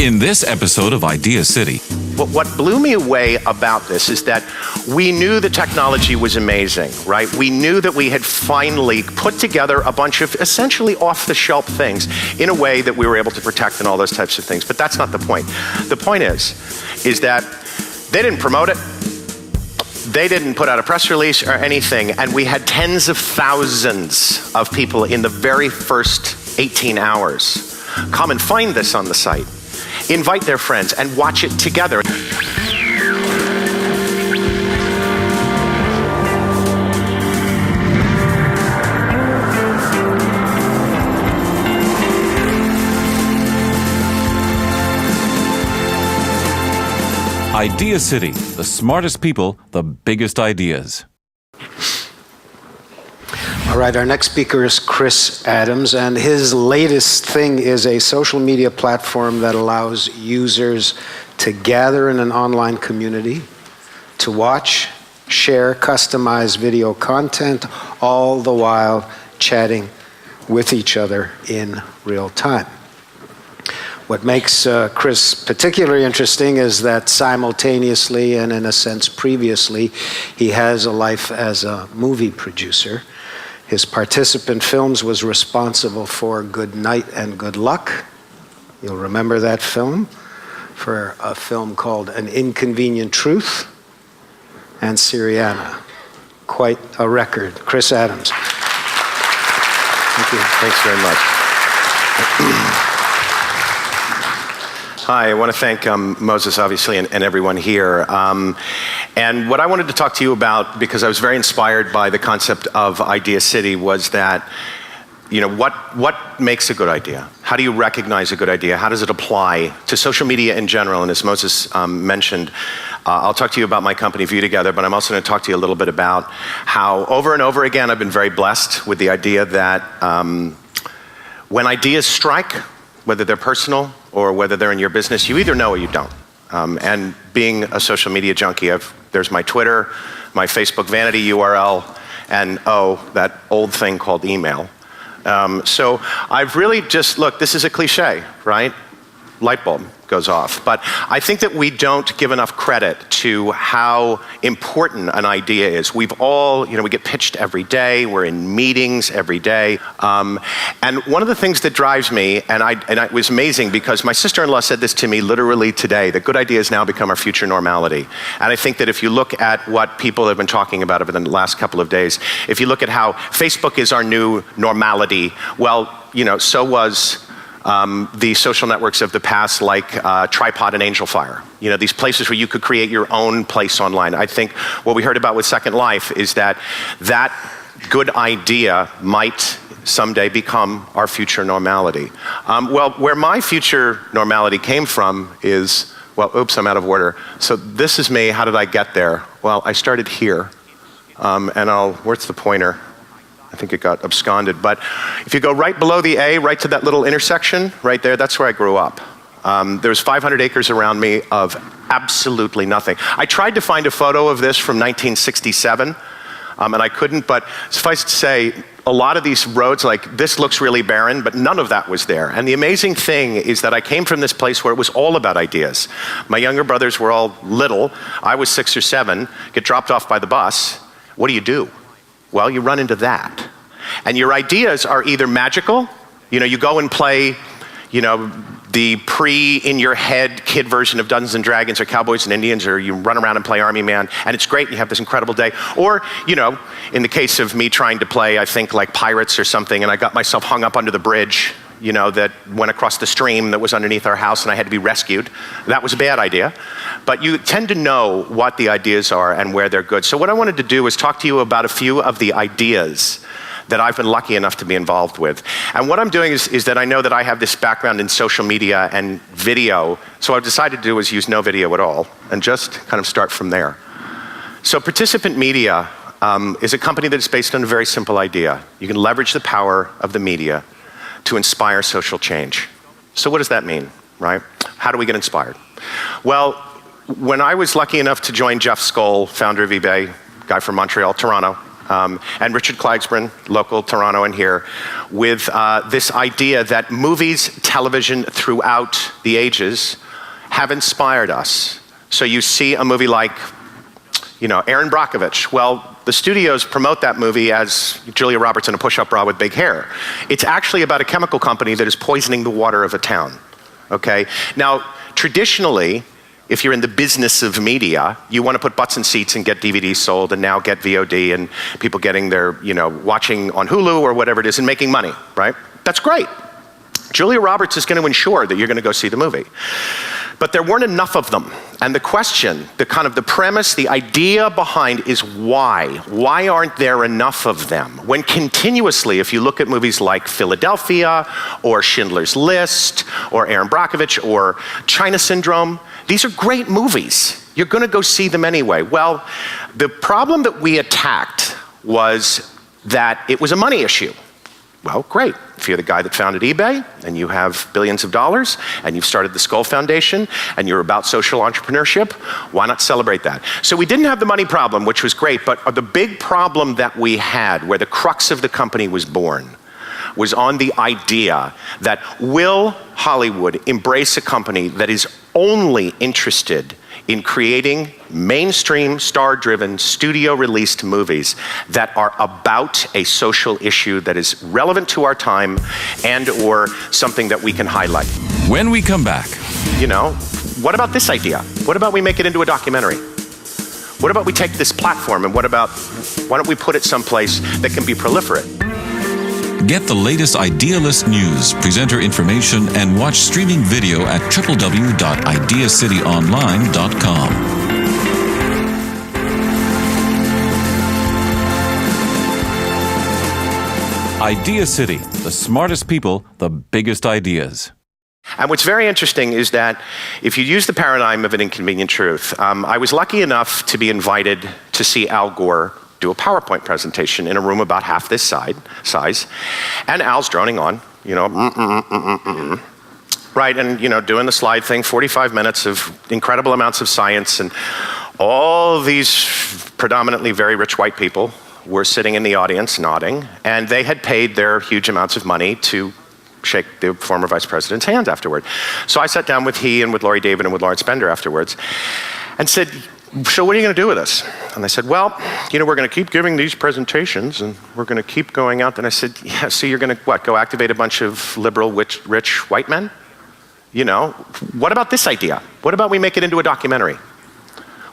In this episode of Idea City. What blew me away about this is that we knew the technology was amazing, right? We knew that we had finally put together a bunch of essentially off-the-shelf things in a way that we were able to protect and all those types of things. But that's not the point. The point is that they didn't promote it. They didn't put out a press release or anything, and we had tens of thousands of people in the very first 18 hours come and find this on the site, invite their friends, and watch it together. Idea City, the smartest people, the biggest ideas. All right, our next speaker is Chris Adams, and his latest thing is a social media platform that allows users to gather in an online community, to watch, share, customize video content, all the while chatting with each other in real time. What makes Chris particularly interesting is that simultaneously and in a sense previously, he has a life as a movie producer. His participant films was responsible for Good Night and Good Luck. You'll remember that film, for a film called An Inconvenient Truth, and Syriana. Quite a record. Chris Adams. Thank you. Thanks very much. Hi, I want to thank Moses, obviously, and everyone here. And what I wanted to talk to you about, because I was very inspired by the concept of Idea City, was that, what makes a good idea? How do you recognize a good idea? How does it apply to social media in general? And as Moses mentioned, I'll talk to you about my company, View Together, but I'm also going to talk to you a little bit about how over and over again I've been very blessed with the idea that when ideas strike, whether they're personal or whether they're in your business, you either know or you don't. And being a social media junkie, there's my Twitter, my Facebook vanity URL, and that old thing called email. So I've really just, look, this is a cliche, right? Light bulb goes off. But I think that we don't give enough credit to how important an idea is. We've all, we get pitched every day. We're in meetings every day. And one of the things that drives me, and it was amazing because my sister-in-law said this to me literally today, that good ideas now become our future normality. And I think that if you look at what people have been talking about over the last couple of days, if you look at how Facebook is our new normality, well, so was the social networks of the past, like Tripod and Angel Fire. These places where you could create your own place online. I think what we heard about with Second Life is that good idea might someday become our future normality. Where my future normality came from is, oops, I'm out of order. So this is me. How did I get there? Well, I started here. Where's the pointer? I think it got absconded. But if you go right below the A, right to that little intersection, right there, that's where I grew up. There's 500 acres around me of absolutely nothing. I tried to find a photo of this from 1967, and I couldn't, but suffice to say, a lot of these roads, like this looks really barren, but none of that was there. And the amazing thing is that I came from this place where it was all about ideas. My younger brothers were all little. I was 6 or 7, get dropped off by the bus. What do? Well, you run into that. And your ideas are either magical, you go and play, the in-your-head kid version of Dungeons and Dragons or Cowboys and Indians, or you run around and play Army Man, and it's great, and you have this incredible day. Or, in the case of me trying to play, I think, like Pirates or something, and I got myself hung up under the bridge, that went across the stream that was underneath our house, and I had to be rescued. That was a bad idea. But you tend to know what the ideas are and where they're good. So what I wanted to do is talk to you about a few of the ideas that I've been lucky enough to be involved with. And what I'm doing is that I know that I have this background in social media and video, so what I've decided to do is use no video at all, and just kind of start from there. So Participant Media is a company that is based on a very simple idea. You can leverage the power of the media to inspire social change. So what does that mean, right? How do we get inspired? Well, when I was lucky enough to join Jeff Skoll, founder of eBay, guy from Montreal, Toronto, and Richard Klagsbrun, local Torontoan here, with this idea that movies, television throughout the ages have inspired us. So you see a movie like, Erin Brockovich. Well, the studios promote that movie as Julia Roberts in a push-up bra with big hair. It's actually about a chemical company that is poisoning the water of a town, okay? Now, traditionally, if you're in the business of media, you want to put butts in seats and get DVDs sold and now get VOD and people getting their, watching on Hulu or whatever it is and making money, right? That's great. Julia Roberts is going to ensure that you're going to go see the movie. But there weren't enough of them. And the question, the premise, the idea behind is why? Why aren't there enough of them? When continuously, if you look at movies like Philadelphia or Schindler's List or Erin Brockovich or China Syndrome, these are great movies. You're going to go see them anyway. Well, the problem that we attacked was that it was a money issue. Well, great. If you're the guy that founded eBay and you have billions of dollars and you've started the Skull Foundation and you're about social entrepreneurship, why not celebrate that? So we didn't have the money problem, which was great, but the big problem that we had, where the crux of the company was born, was on the idea that will Hollywood embrace a company that is only interested in creating mainstream, star-driven, studio-released movies that are about a social issue that is relevant to our time and or something that we can highlight. When we come back. What about this idea? What about we make it into a documentary? What about we take this platform and why don't we put it someplace that can be proliferate? Get the latest Idealist news, presenter information, and watch streaming video at www.ideacityonline.com. Idea City, the smartest people, the biggest ideas. And what's very interesting is that if you use the paradigm of an inconvenient truth, I was lucky enough to be invited to see Al Gore do a PowerPoint presentation in a room about half this size, and Al's droning on, right, and doing the slide thing, 45 minutes of incredible amounts of science, and all these predominantly very rich white people were sitting in the audience nodding, and they had paid their huge amounts of money to shake the former vice president's hand afterward. So I sat down with he and with Laurie David and with Lawrence Bender afterwards and said, so what are you going to do with us? And they said, well, we're going to keep giving these presentations and we're going to keep going out. And I said, yeah, so you're going to, go activate a bunch of liberal, rich white men? What about this idea? What about we make it into a documentary?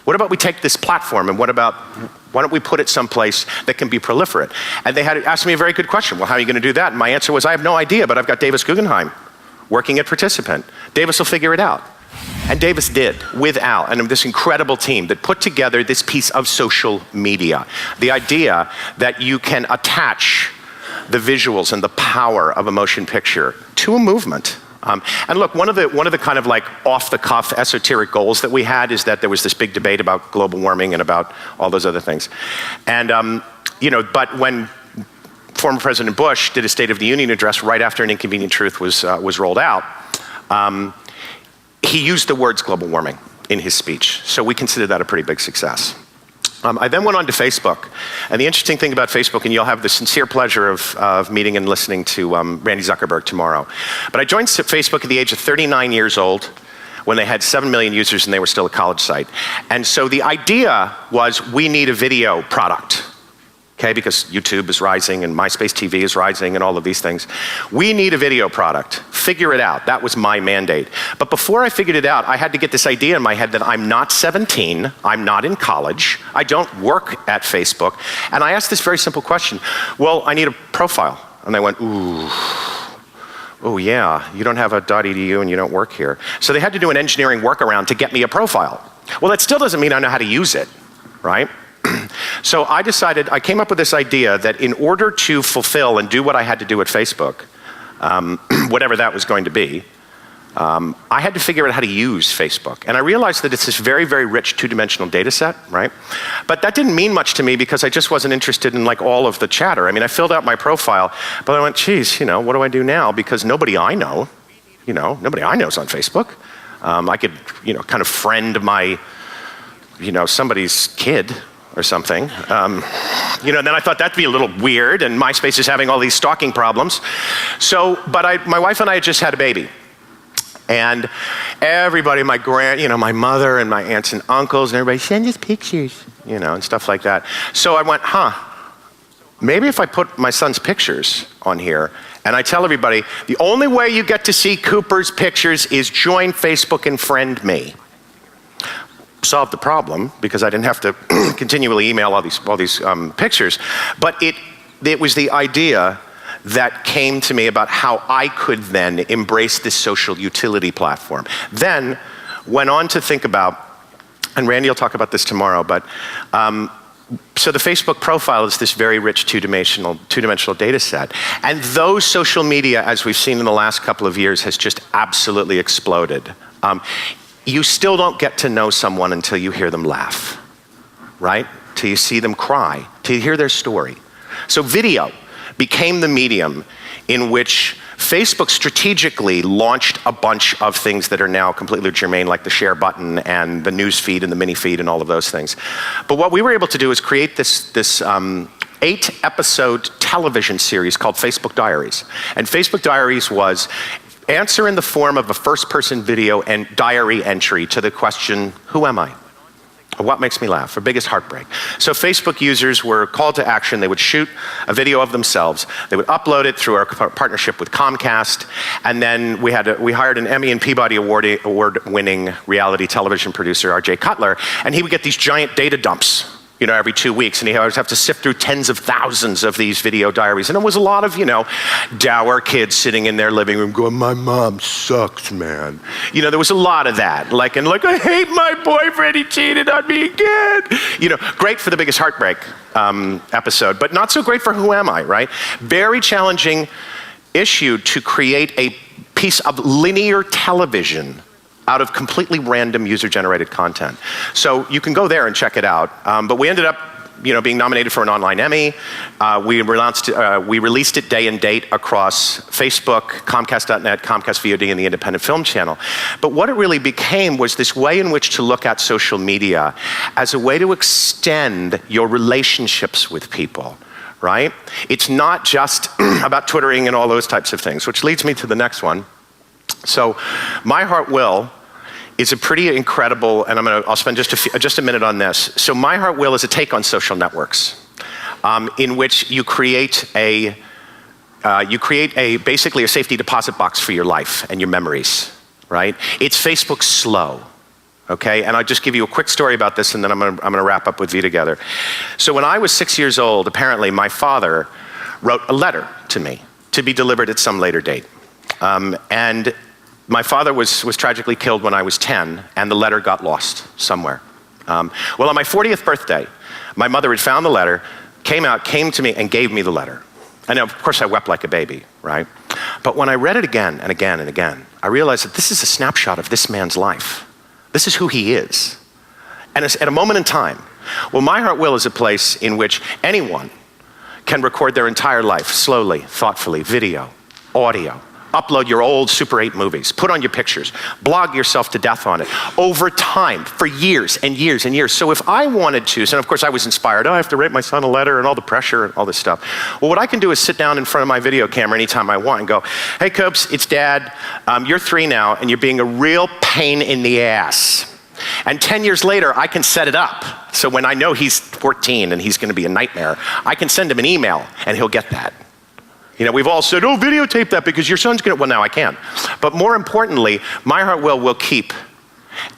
What about we take this platform and why don't we put it someplace that can be proliferate? And they had asked me a very good question. Well, how are you going to do that? And my answer was, I have no idea, but I've got Davis Guggenheim working at Participant. Davis will figure it out. And Davis did, with Al, and this incredible team that put together this piece of social media. The idea that you can attach the visuals and the power of a motion picture to a movement. And look, one of the kind of like off-the-cuff esoteric goals that we had is that there was this big debate about global warming and about all those other things. And, but when former President Bush did a State of the Union address right after An Inconvenient Truth was rolled out, he used the words global warming in his speech, so we consider that a pretty big success. I then went on to Facebook, and the interesting thing about Facebook, and you'll have the sincere pleasure of meeting and listening to Randy Zuckerberg tomorrow, but I joined Facebook at the age of 39 years old when they had 7 million users and they were still a college site. And so the idea was we need a video product. Okay, because YouTube is rising and MySpace TV is rising and all of these things. We need a video product. Figure it out. That was my mandate. But before I figured it out, I had to get this idea in my head that I'm not 17, I'm not in college, I don't work at Facebook, and I asked this very simple question. Well, I need a profile. And they went, oh yeah, you don't have a .edu and you don't work here. So they had to do an engineering workaround to get me a profile. Well, that still doesn't mean I know how to use it, right? So I came up with this idea that in order to fulfill and do what I had to do at Facebook, whatever that was going to be, I had to figure out how to use Facebook. And I realized that it's this very, very rich two-dimensional data set, right? But that didn't mean much to me because I just wasn't interested in like all of the chatter. I mean, I filled out my profile, but I went, geez, what do I do now? Because nobody I know is on Facebook. I could, kind of friend my, somebody's kid or something. Then I thought that'd be a little weird, and MySpace is having all these stalking problems. But my wife and I had just had a baby. And everybody, my mother and my aunts and uncles and everybody, send us pictures, and stuff like that. So I went, maybe if I put my son's pictures on here and I tell everybody, the only way you get to see Cooper's pictures is join Facebook and friend me. Solved the problem because I didn't have to continually email all these pictures. But it was the idea that came to me about how I could then embrace this social utility platform. Then went on to think about, and Randy will talk about this tomorrow, but so the Facebook profile is this very rich two-dimensional data set. And those social media, as we've seen in the last couple of years, has just absolutely exploded. You still don't get to know someone until you hear them laugh, right? Till you see them cry, till you hear their story. So video became the medium in which Facebook strategically launched a bunch of things that are now completely germane, like the share button and the news feed and the mini feed and all of those things. But what we were able to do is create this 8-episode television series called Facebook Diaries. And Facebook Diaries was answer in the form of a first-person video and diary entry to the question, who am I? What makes me laugh? Or biggest heartbreak? So Facebook users were called to action. They would shoot a video of themselves. They would upload it through our partnership with Comcast. And then we hired an Emmy and Peabody Award-winning reality television producer, R.J. Cutler, and he would get these giant data dumps, every 2 weeks, and he always have to sift through tens of thousands of these video diaries. And it was a lot of, dour kids sitting in their living room going, my mom sucks, man. There was a lot of that. Like, I hate my boyfriend, he cheated on me again. Great for the biggest heartbreak episode, but not so great for who am I, right? Very challenging issue to create a piece of linear television out of completely random user-generated content. So you can go there and check it out. But we ended up, being nominated for an online Emmy. We released it day and date across Facebook, Comcast.net, Comcast VOD, and the Independent Film Channel. But what it really became was this way in which to look at social media as a way to extend your relationships with people, right? It's not just about Twittering and all those types of things, which leads me to the next one. So, My Heart Will is a pretty incredible, and I'll spend just a minute on this. So My Heart Will is a take on social networks, in which you create basically a safety deposit box for your life and your memories, right? It's Facebook slow, okay? And I'll just give you a quick story about this, and then I'm gonna wrap up with V together. So when I was 6 years old, apparently my father wrote a letter to me to be delivered at some later date, and my father was tragically killed when I was 10, and the letter got lost somewhere. Well, on my 40th birthday, my mother had found the letter, came to me, and gave me the letter. And of course, I wept like a baby, right? But when I read it again and again and again, I realized that this is a snapshot of this man's life. This is who he is. And it's at a moment in time. Well, My Heart Will is a place in which anyone can record their entire life, slowly, thoughtfully, video, audio. Upload your old Super 8 movies, put on your pictures, blog yourself to death on it, over time, for years and years and years. So if I wanted to, and of course I was inspired, I have to write my son a letter and all the pressure and all this stuff. Well, what I can do is sit down in front of my video camera anytime I want and go, hey Copes, it's Dad, you're 3 now and you're being a real pain in the ass. And 10 years later, I can set it up. So when I know he's 14 and he's gonna be a nightmare, I can send him an email and he'll get that. We've all said, oh, videotape that because your son's gonna, well, now I can. But more importantly, My Heart Will keep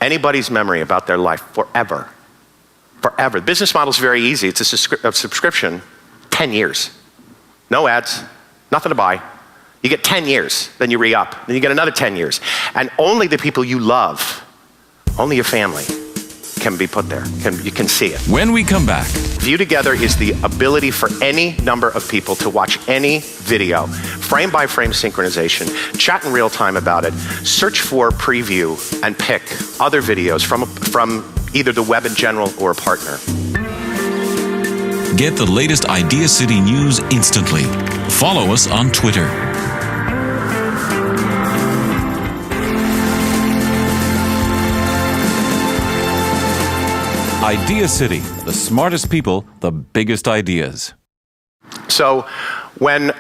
anybody's memory about their life forever. Forever. The business model is very easy. It's a subscription, 10 years. No ads, nothing to buy. You get 10 years, then you re-up, then you get another 10 years. And only the people you love, only your family, can be put there. You can see it. When we come back, View Together is the ability for any number of people to watch any video, frame by frame synchronization, chat in real time about it, search for, preview, and pick other videos from either the web in general or a partner. get the latest Idea City news instantly. Follow us on Twitter. Idea City, the smartest people, the biggest ideas. So then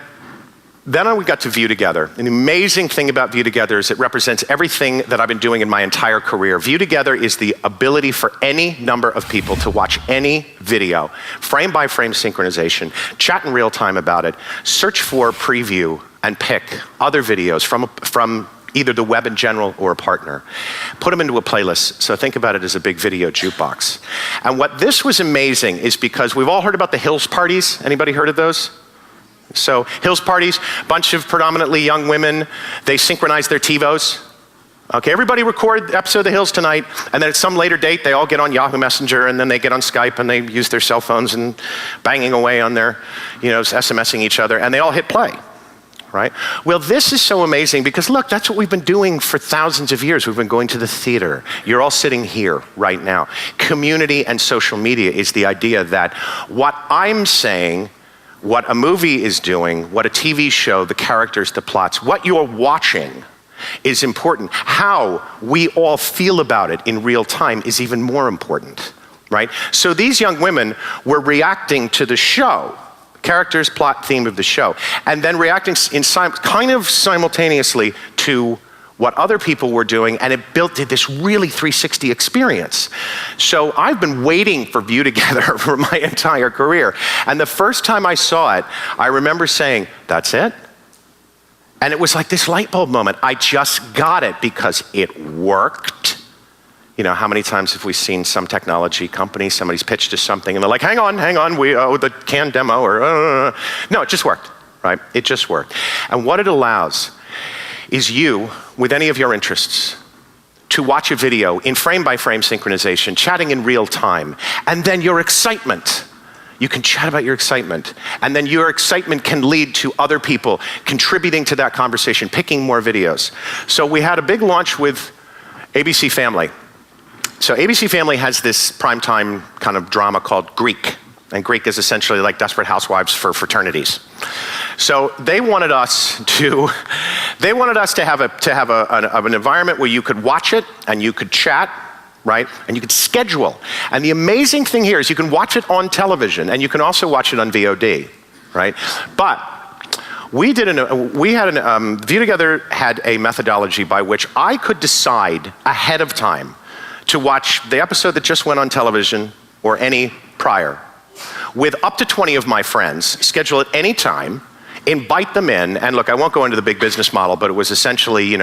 we got to View Together. And the amazing thing about View Together is it represents everything that I've been doing in my entire career. View Together is the ability for any number of people to watch any video, frame by frame synchronization, chat in real time about it, search for preview, and pick other videos from either the web in general or a partner. Put them into a playlist, so think about it as a big video jukebox. And what this was amazing is because we've all heard about the Hills parties. Anybody heard of those? So Hills parties, bunch of predominantly young women, they synchronize their TiVos. Okay, everybody record the episode of The Hills tonight, and then at some later date, they all get on Yahoo Messenger, and then they get on Skype, and they use their cell phones and banging away on their, SMSing each other, and they all hit play. Right? Well, this is so amazing because look, that's what we've been doing for thousands of years. We've been going to the theater. You're all sitting here right now. Community and social media is the idea that what I'm saying, what a movie is doing, what a TV show, the characters, the plots, what you're watching is important. How we all feel about it in real time is even more important, right? So these young women were reacting to the show, characters, plot, theme of the show, and then reacting kind of simultaneously to what other people were doing, and it did this really 360 experience. So I've been waiting for View Together for my entire career, and the first time I saw it, I remember saying, that's it? And it was like this light bulb moment. I just got it because it worked. How many times have we seen some technology company, somebody's pitched us something, and they're like, hang on, the canned demo, or no, it just worked, right? It just worked. And what it allows is you, with any of your interests, to watch a video in frame-by-frame synchronization, chatting in real time, and then your excitement. You can chat about your excitement, and then your excitement can lead to other people contributing to that conversation, picking more videos. So we had a big launch with ABC Family. So ABC Family has this primetime kind of drama called Greek, and Greek is essentially like Desperate Housewives for fraternities. So they wanted us to have an environment where you could watch it and you could chat, right? And you could schedule. And the amazing thing here is you can watch it on television and you can also watch it on VOD, right? But View Together had a methodology by which I could decide ahead of time to watch the episode that just went on television or any prior with up to 20 of my friends, schedule at any time, invite them in, and look, I won't go into the big business model, but it was essentially,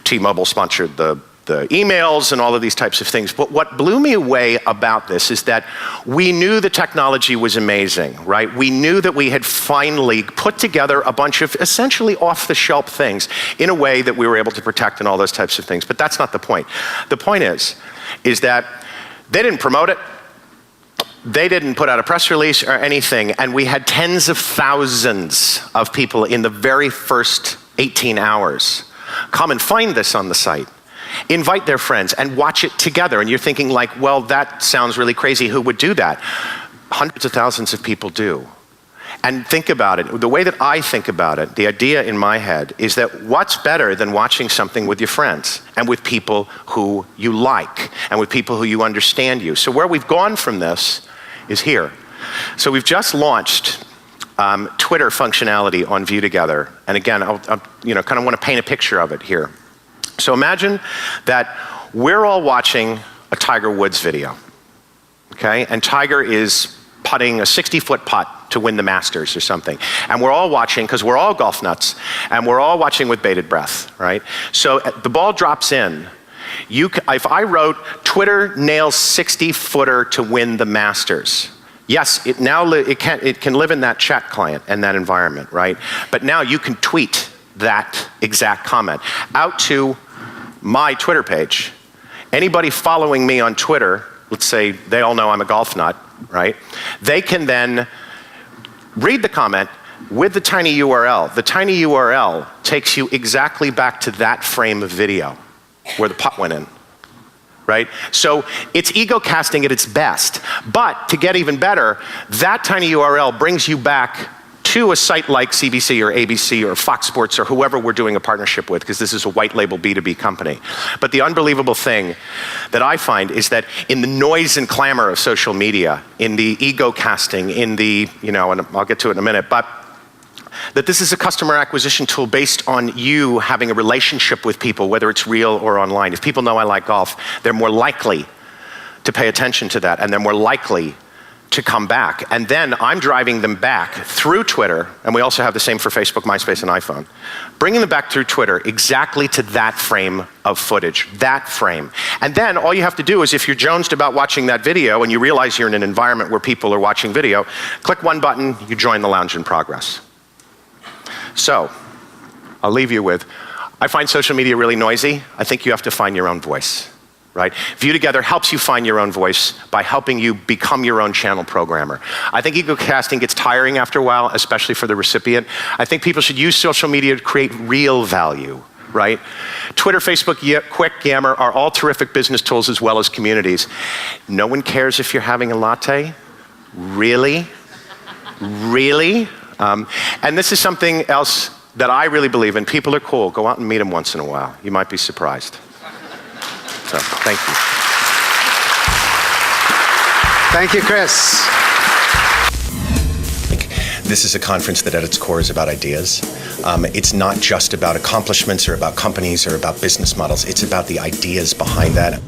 T-Mobile sponsored the emails and all of these types of things. But what blew me away about this is that we knew the technology was amazing, right? We knew that we had finally put together a bunch of essentially off-the-shelf things in a way that we were able to protect and all those types of things. But that's not the point. The point is that they didn't promote it. They didn't put out a press release or anything, and we had tens of thousands of people in the very first 18 hours come and find this on the site, invite their friends, and watch it together. And you're thinking like, well, that sounds really crazy. Who would do that? Hundreds of thousands of people do. And think about it. The way that I think about it, the idea in my head is that what's better than watching something with your friends and with people who you like and with people who you understand you. So where we've gone from this is here. So we've just launched Twitter functionality on View Together. And again, I kind of want to paint a picture of it here. So imagine that we're all watching a Tiger Woods video, okay? And Tiger is putting a 60-foot putt to win the Masters or something. And we're all watching, because we're all golf nuts, and we're all watching with bated breath, right? So the ball drops in. If I wrote, Twitter nails 60-footer to win the Masters, yes, it can live in that chat client and that environment, right? But now you can tweet that exact comment out to my Twitter page. Anybody following me on Twitter, let's say they all know I'm a golf nut, right? They can then read the comment with the tiny URL. The tiny URL takes you exactly back to that frame of video where the putt went in, right? So it's ego casting at its best. But to get even better, that tiny URL brings you back to a site like CBC or ABC or Fox Sports or whoever we're doing a partnership with, because this is a white label B2B company. But the unbelievable thing that I find is that in the noise and clamor of social media, in the ego casting, in the, and I'll get to it in a minute, but that this is a customer acquisition tool based on you having a relationship with people, whether it's real or online. If people know I like golf, they're more likely to pay attention to that, and they're more likely to come back. And then I'm driving them back through Twitter, and we also have the same for Facebook, MySpace, and iPhone, bringing them back through Twitter exactly to that frame of footage, that frame. And then all you have to do is, if you're jonesed about watching that video and you realize you're in an environment where people are watching video, click one button, you join the lounge in progress. So, I'll leave you with, I find social media really noisy. I think you have to find your own voice, right? View Together helps you find your own voice by helping you become your own channel programmer. I think ego casting gets tiring after a while, especially for the recipient. I think people should use social media to create real value, right? Twitter, Facebook, Quick, Yammer are all terrific business tools as well as communities. No one cares if you're having a latte? Really? Really? And this is something else that I really believe in. People are cool. Go out and meet them once in a while. You might be surprised. So, thank you. Thank you, Chris. This is a conference that at its core is about ideas. It's not just about accomplishments or about companies or about business models. It's about the ideas behind that.